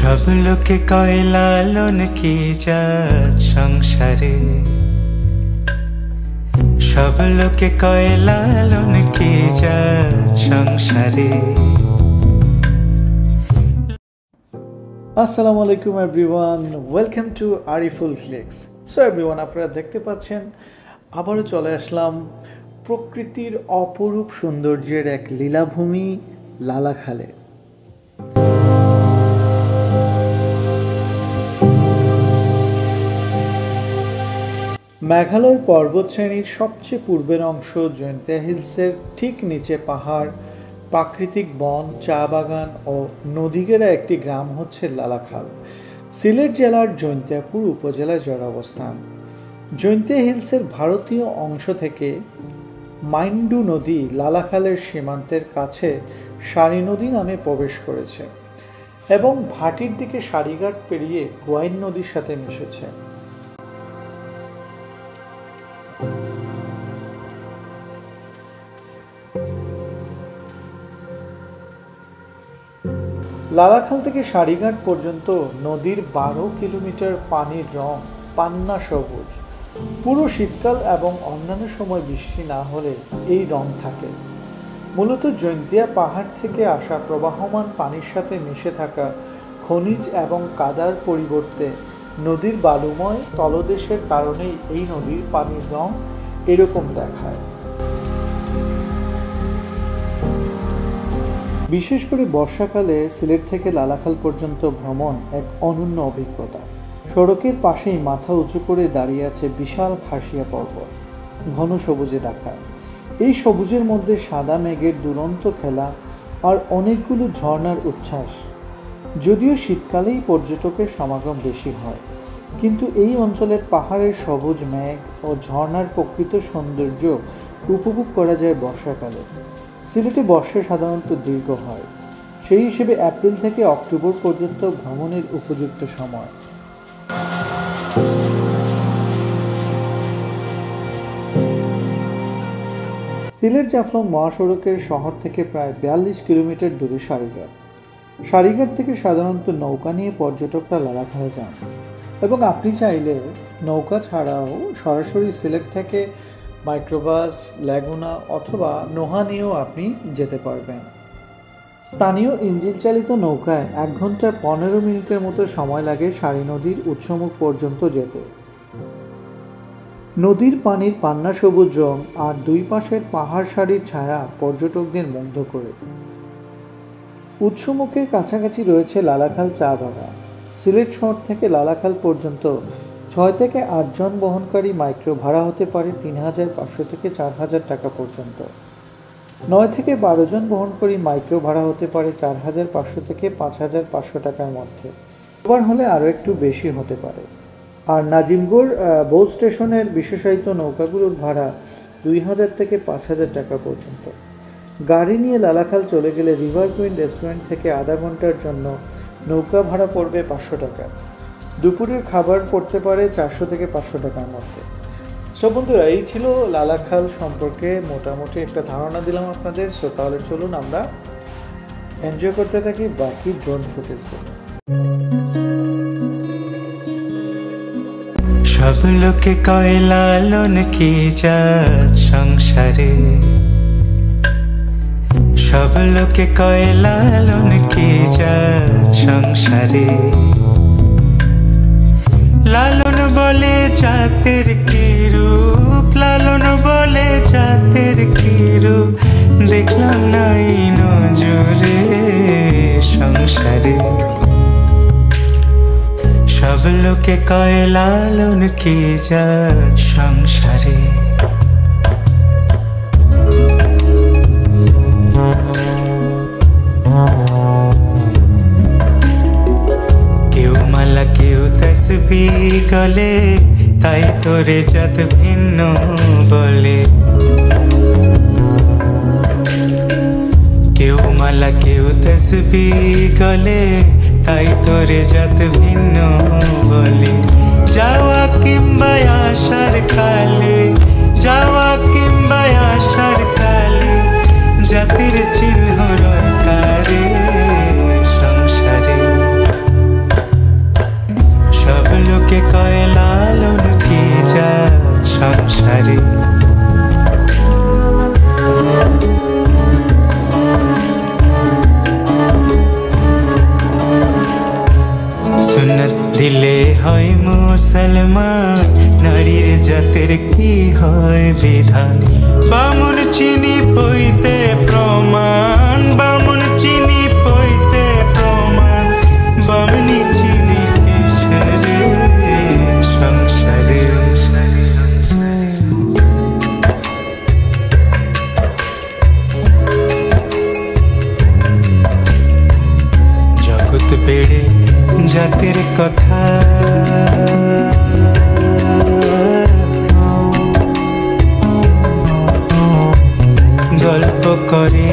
সব লোকে কয় লালন কি জাত সংসারে, সব লোকে কয় লালন কি জাত সংসারে। আসসালামু আলাইকুম everyone, welcome to Ariful flex. So everyone, আপনারা দেখতে পাচ্ছেন আবারও চলে আসলাম প্রকৃতির অপরূপ সৌন্দর্যের এক লীলাভূমি লালাখালে। মেঘালয় পর্বতশ্রেণীর সবচেয়ে পূর্বের অংশ জৈন্তিয়া হিলসের ঠিক নিচে পাহাড়, প্রাকৃতিক বন, চা বাগান ও নদীগেরা একটি গ্রাম হচ্ছে লালাখাল। সিলেট জেলার জৈন্তিয়াপুর উপজেলায় যার অবস্থান। জৈন্তিয়া হিলসের ভারতীয় অংশ থেকে মাইন্ডু নদী লালাখালের সীমান্তের কাছে সারি নদী নামে প্রবেশ করেছে এবং ভাটির দিকে সারিঘাট পেরিয়ে গোয়াইন নদীর সাথে মিশেছে। লালাখাল থেকে সারিঘাট পর্যন্ত নদীর 12 কিলোমিটার পানির রং পান্না সবুজ। পুরো শীতকাল এবং অন্যান্য সময় বৃষ্টি না হলে এই রং থাকে। মূলত জৈন্তিয়া পাহাড় থেকে আসা প্রবাহমান পানির সাথে মিশে থাকা খনিজ এবং কাদার পরিবর্তে নদীর বালুময় তলদেশের কারণেই এই নদীর পানির রং এরকম দেখায়। বিশেষ করে বর্ষাকালে সিলেট থেকে লালাখাল পর্যন্ত ভ্রমণ এক অনন্য অভিজ্ঞতা। সড়কের পাশেই মাথা উঁচু করে দাঁড়িয়ে আছে বিশাল খাসিয়া পর্বত, ঘন সবুজে ঢাকা। এই সবুজের মধ্যে সাদা মেঘের দুরন্ত খেলা আর অনেকগুলো ঝর্ণার উচ্ছ্বাস। যদিও শীতকালেই পর্যটকের সমাগম বেশি হয়, কিন্তু এই অঞ্চলের পাহাড়ের সবুজ মেঘ ও ঝর্ণার প্রকৃত সৌন্দর্য উপভোগ করা যায় বর্ষাকালে। সিলেটে বর্ষা সাধারণত দীর্ঘ হয়, সেই হিসেবে এপ্রিল থেকে অক্টোবর পর্যন্ত ভ্রমণের উপযুক্ত সময়। সিলেট জাফলং মহাসড়কের শহর থেকে প্রায় 42 কিলোমিটার দূরে সারিঘাট। সারিঘাট থেকে সাধারণত নৌকা নিয়ে পর্যটকরা লালাখালে যান এবং আপনি চাইলে নৌকা ছাড়াও সরাসরি সিলেট থেকে মাইক্রোবাস, ল্যাগুনা অথবা নোহা নিয়েও আপনি যেতে পারবেন। স্থানীয় ইঞ্জিন চালিত নৌকায় 1 ঘন্টা 15 মিনিটের মতো সময় লাগে সারি নদীর উৎসমুখ পর্যন্ত যেতে। নদীর পানির পান্না সবুজ রং আর দুই পাশের পাহাড় সারির ছায়া পর্যটকদের মুগ্ধ করে। উৎসমুখের কাছাকাছি রয়েছে লালাখাল চা বাগান। সিলেট শহর থেকে লালাখাল পর্যন্ত 6 থেকে 8 জন বহনকারী মাইক্রো ভাড়া হতে পারে 3500 থেকে 4000 টাকা পর্যন্ত। 9 থেকে 12 জন বহনকারী মাইক্রো ভাড়া হতে পারে 4500 থেকে 5500 টাকার মধ্যে। আবার হলে আরও একটু বেশি হতে পারে। আর নাজিমগড় বউ স্টেশনের বিশেষায়িত নৌকাগুলোর ভাড়া 2000 থেকে 5000 টাকা পর্যন্ত। গাড়ি নিয়ে লালাখাল চলে গেলে রিভার কুইন রেস্টুরেন্ট থেকে আধা ঘন্টার জন্য নৌকা ভাড়া পড়বে 500 টাকা। দুপুরের খাবার পড়তে পারে 400 থেকে 500 টাকার মধ্যে। সো বন্ধুরা, এই ছিল লালাখাল সম্পর্কে মোটামুটি একটা ধারণা দিলাম আপনাদের। সো তাহলে চলুন আমরা এনজয় করতে থাকি বাকি ড্রোন ফুটেজগুলো। সব লোকে কয় লালন কি জাত সংসারে, সব লোকে কয় লালন কি জাত সংসারে। লালন বলে জাতের কি রূপ, লালন বলে জাতের কি রূপ, দেখলাম নাই নজরে সংসারে। সব লোকে কয় লালন কি জাত সংসারে। কেউ মালা কেউ তসবিহ গলে, তাই তোরে জাত ভিন্ন বলে। কেউ মালা কেউ তসবিহ গলে, তাই তোরে জাত ভিন্ন বলে। যাওয়া কিংবা আসার কালে, যাওয়া কিংবা আসার কালে, জাতির চিহ্ন রকারে সংসারে। বিচার দিলে হয় মুসলমান, নারীর জাতের কি হয় বিধান। বামুন চিনি পইতে প্রমাণ, বামুন চিনি পইতে প্রমাণ, বামনি চিনি কিসেরে সংসারে। জগৎ বেড়ে জাতের কথা গল্প করে